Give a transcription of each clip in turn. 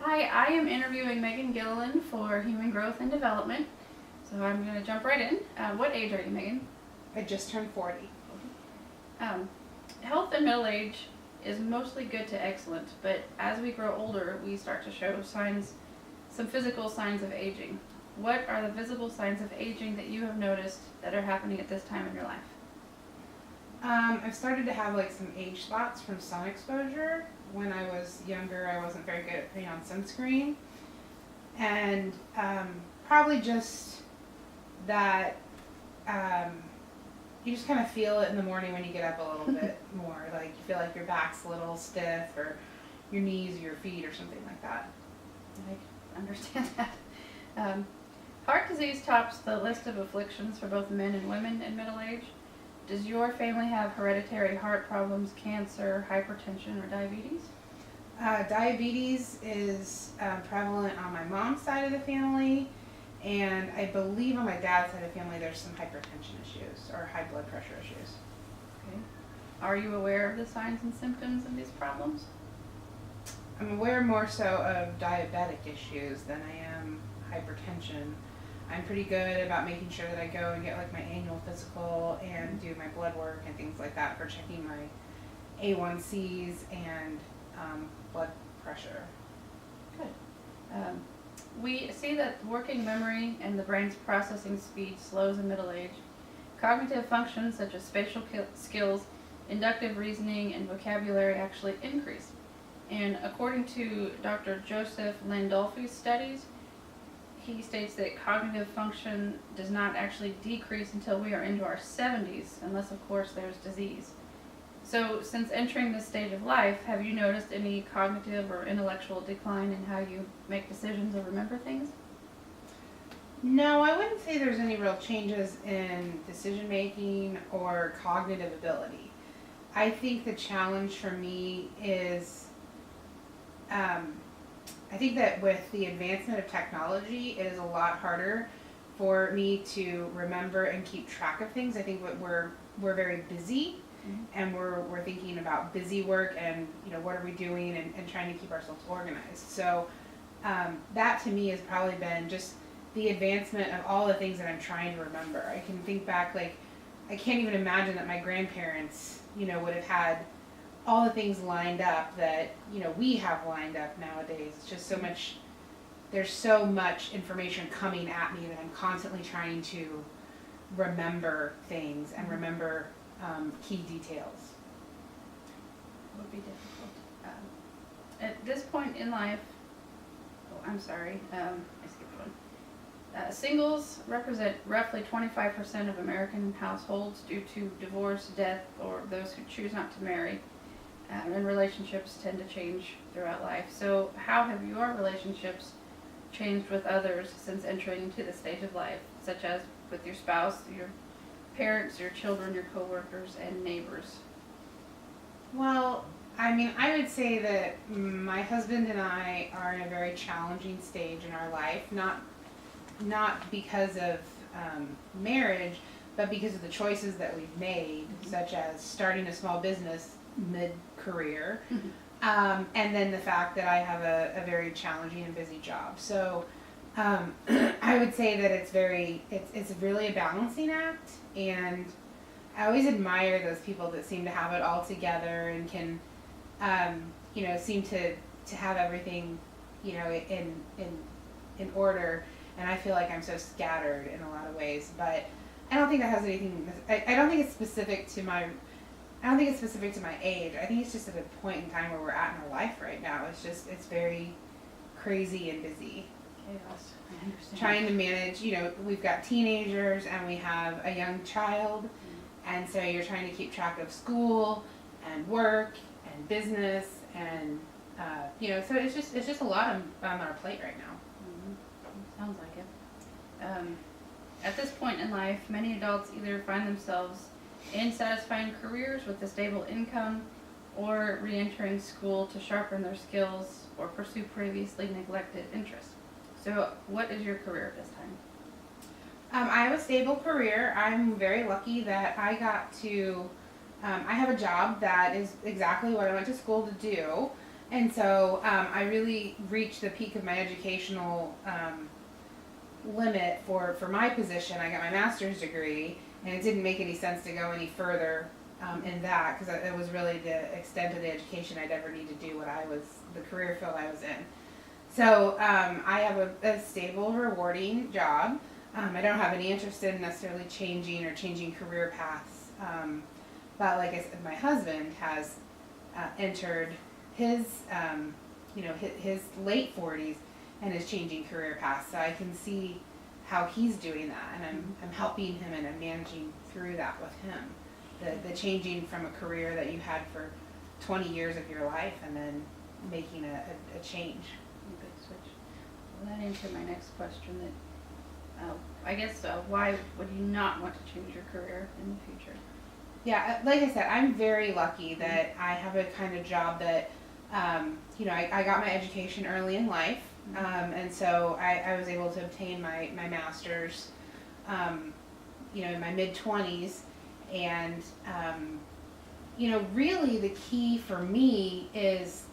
Hi, I am interviewing Megan Gilliland for Human Growth and Development. So I'm going to jump right in. What age are you, Megan? I just turned 40. Um, Health in middle age is mostly good to excellent, but as we grow older, we start to show some physical signs of aging. What are the visible signs of aging that you have noticed that are happening at this time in your life? I've started to have like some age spots from sun exposure. When I was younger, I wasn't very good at putting on sunscreen. And probably just that you just kind of feel it in the morning when you get up a little bit more. Like you feel like your back's a little stiff or your knees or your feet or something like that. I understand that. Heart disease tops the list of afflictions for both men and women in middle age. Does your family have hereditary heart problems, cancer, hypertension, or diabetes? Diabetes is prevalent on my mom's side of the family, and I believe on my dad's side of the family there's some hypertension issues or high blood pressure issues. Okay. Are you aware of the signs and symptoms of these problems? I'm aware more so of diabetic issues than I am hypertension. I'm pretty good about making sure that I go and get like my annual physical and do my blood work and things like that for checking my A1Cs and blood pressure. Good. We see that working memory and the brain's processing speed slows in middle age. Cognitive functions such as spatial skills, inductive reasoning, and vocabulary actually increase. And according to Dr. Joseph Landolfi's studies, he states that cognitive function does not actually decrease until we are into our 70s, unless, of course, there's disease. So, since entering this stage of life, have you noticed any cognitive or intellectual decline in how you make decisions or remember things? No, I wouldn't say there's any real changes in decision making or cognitive ability. I think the challenge for me is I think that with the advancement of technology, it is a lot harder for me to remember and keep track of things. I think we're very busy, and we're thinking about busy work and what are we doing and trying to keep ourselves organized. So that to me has probably been just the advancement of all the things that I'm trying to remember. I can think back, like I can't even imagine that my grandparents would have had all the things lined up that we have lined up nowadays. It's just so much. There's so much information coming at me that I'm constantly trying to remember things and remember key details. It would be difficult. At this point in life, I skipped one. Singles represent roughly 25% of American households due to divorce, death, or those who choose not to marry. And relationships tend to change throughout life. So how have your relationships changed with others since entering into this stage of life, such as with your spouse, your parents, your children, your coworkers, and neighbors? Well, I mean, I would say that my husband and I are in a very challenging stage in our life, not because of marriage, but because of the choices that we've made, such as starting a small business mid-career, and then the fact that I have a very challenging and busy job. So I would say that it's really a balancing act, and I always admire those people that seem to have it all together and can seem to have everything in order. And I feel like I'm so scattered in a lot of ways, but I don't think that has anything. I don't think it's specific to my age. I think it's just at a point in time where we're at in our life right now. It's very crazy and busy. Chaos. I understand. Trying to manage, we've got teenagers and we have a young child, and so you're trying to keep track of school and work and business and so it's just a lot on our plate right now. Sounds like it. At this point in life, many adults either find themselves in satisfying careers with a stable income, or re-entering school to sharpen their skills or pursue previously neglected interests. So what is your career at this time? I have a stable career. I'm very lucky that I got to, I have a job that is exactly what I went to school to do. And so I really reached the peak of my educational limit for my position. I got my master's degree, and it didn't make any sense to go any further in that, because it was really the extent of the education I'd ever need to do the career field I was in. So I have a stable, rewarding job. I don't have any interest in necessarily changing career paths. But like I said, my husband has entered his, his late 40s and is changing career paths. So I can see how he's doing that, and I'm helping him, and I'm managing through that with him. The changing from a career that you had for 20 years of your life, and then making a change. A big switch. Well, that answered my next question. That I guess why would you not want to change your career in the future? Yeah, like I said, I'm very lucky that I have a kind of job that, I got my education early in life, and so I was able to obtain my master's, in my mid-20s, and, really the key for me is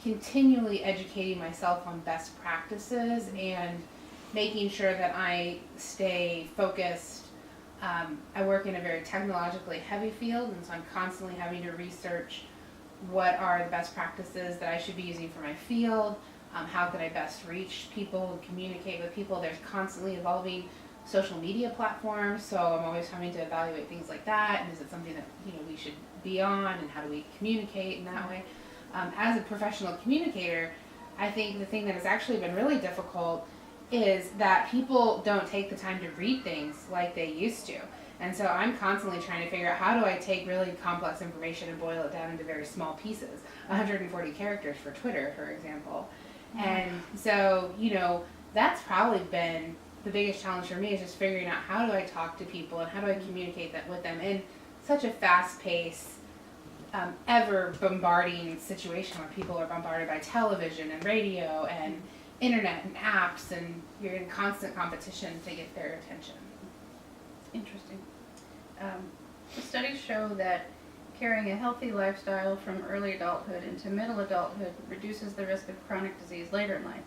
continually educating myself on best practices and making sure that I stay focused. I work in a very technologically heavy field, and so I'm constantly having to research what are the best practices that I should be using for my field, how can I best reach people and communicate with people. There's constantly evolving social media platforms, so I'm always having to evaluate things like that, and is it something that we should be on, and how do we communicate in that way. As a professional communicator, I think the thing that has actually been really difficult is that people don't take the time to read things like they used to. And so I'm constantly trying to figure out, how do I take really complex information and boil it down into very small pieces, 140 characters for Twitter, for example. And so, that's probably been the biggest challenge for me, is just figuring out, how do I talk to people and how do I communicate that with them in such a fast-paced, ever bombarding situation where people are bombarded by television and radio and internet and apps, and you're in constant competition to get their attention. Interesting. The studies show that carrying a healthy lifestyle from early adulthood into middle adulthood reduces the risk of chronic disease later in life.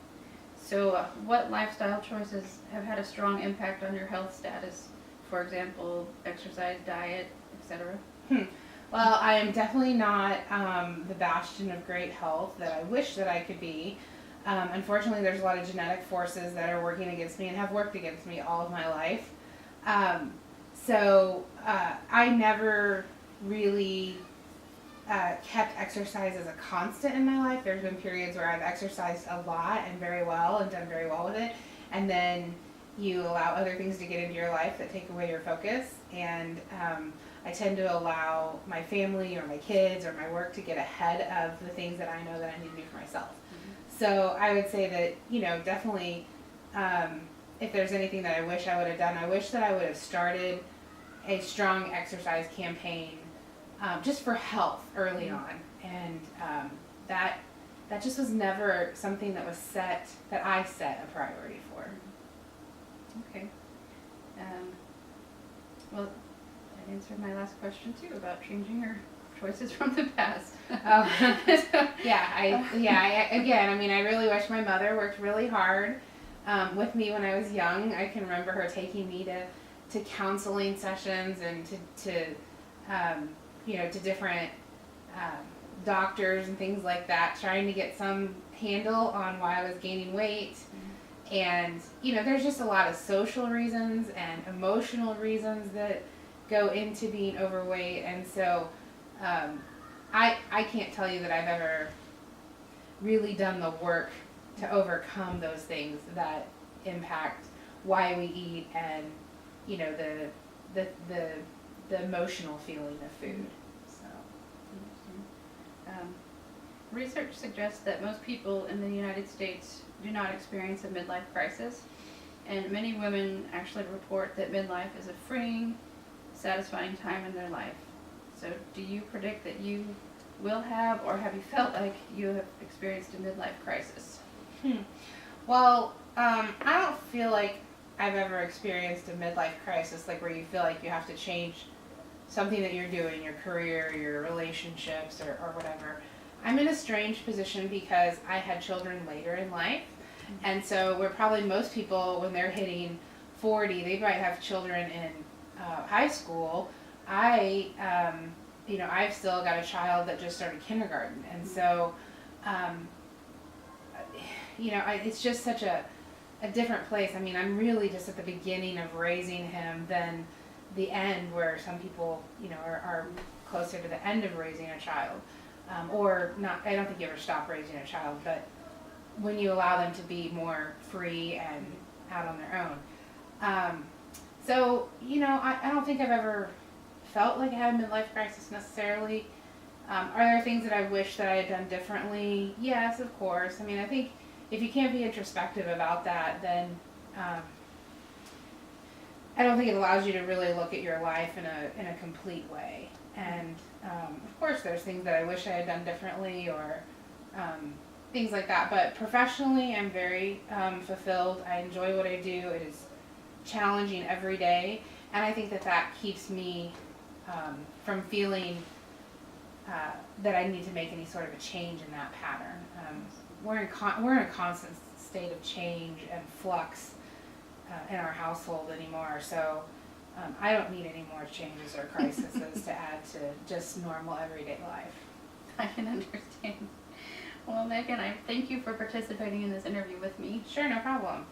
So what lifestyle choices have had a strong impact on your health status? For example, exercise, diet, etc.? Well, I am definitely not the bastion of great health that I wish that I could be. Unfortunately, there's a lot of genetic forces that are working against me and have worked against me all of my life. So I never really kept exercise as a constant in my life. There's been periods where I've exercised a lot and very well and done very well with it, and then you allow other things to get into your life that take away your focus, and I tend to allow my family or my kids or my work to get ahead of the things that I know that I need to do for myself. So I would say that, definitely, if there's anything that I wish I would have done, I wish that I would have started a strong exercise campaign just for health early on. And that just was never something that I set a priority for. Okay. Well, that answered my last question too, about changing your choices from the past. Oh, I really wish my mother worked really hard with me when I was young. I can remember her taking me to counseling sessions and to different doctors and things like that, trying to get some handle on why I was gaining weight. And, there's just a lot of social reasons and emotional reasons that go into being overweight. And so I can't tell you that I've ever really done the work to overcome those things that impact why we eat and, the emotional feeling of food. So, research suggests that most people in the United States do not experience a midlife crisis, and many women actually report that midlife is a freeing, satisfying time in their life. So do you predict that you will have, or have you felt like you have experienced a midlife crisis? Well, I don't feel like I've ever experienced a midlife crisis, like where you feel like you have to change something that you're doing, your career, your relationships, or whatever. I'm in a strange position because I had children later in life. And so where probably most people, when they're hitting 40, they might have children in high school. I've still got a child that just started kindergarten. And so, it's just such a different place. I mean, I'm really just at the beginning of raising him than the end, where some people, are closer to the end of raising a child. Or not, I don't think you ever stop raising a child, but when you allow them to be more free and out on their own. I don't think I've ever felt like I had a midlife crisis necessarily. Are there things that I wish that I had done differently? Yes, of course. I mean, I think if you can't be introspective about that, then I don't think it allows you to really look at your life in a complete way. And of course, there's things that I wish I had done differently, or things like that. But professionally, I'm very fulfilled. I enjoy what I do. It is challenging every day, and I think that keeps me from feeling that I need to make any sort of a change in that pattern. We're in a constant state of change and flux in our household anymore, so I don't need any more changes or crises to add to just normal everyday life. I can understand. Well, Megan, I thank you for participating in this interview with me. Sure, no problem.